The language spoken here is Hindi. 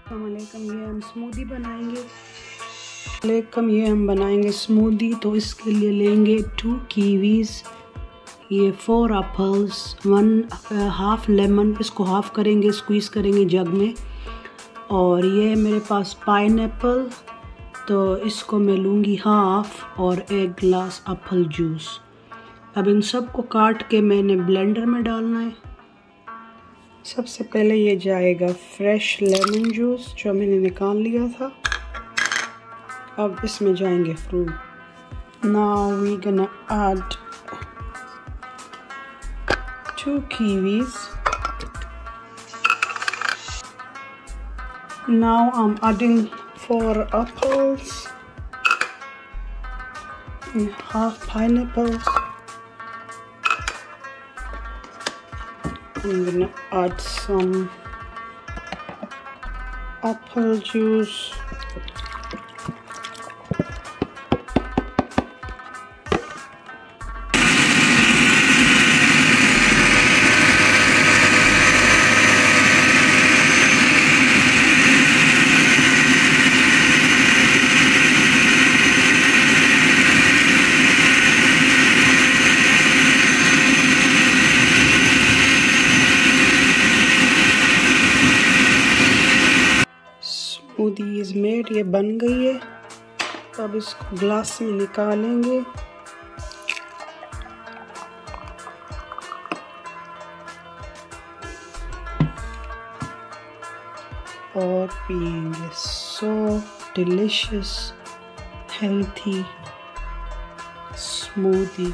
अस्सलामुअलैकुम। ये हम स्मूदी बनाएंगे। ये हम बनाएंगे स्मूदी। तो इसके लिए लेंगे 2 कीवीज़, ये 4 एप्पल्स, 1 हाफ लेमन, इसको हाफ करेंगे, स्क्वीज़ करेंगे जग में। और ये मेरे पास पाइनएप्पल, तो इसको मैं लूँगी हाफ, और 1 गिलास एप्पल जूस। अब इन सब को काट के मैंने ब्लेंडर में डालना है। सबसे पहले ये जाएगा फ्रेश लेमन जूस जो मैंने निकाल लिया था। अब इसमें जाएंगे फ्रूट। नाउ वी गonna add 2 kiwis. Now I'm adding 4 apples and half pineapples. I'm gonna add some apple juice. Smoothie is made, ये बन गई है। अब इसको ग्लास में निकालेंगे और पिएंगे। So delicious healthy smoothie.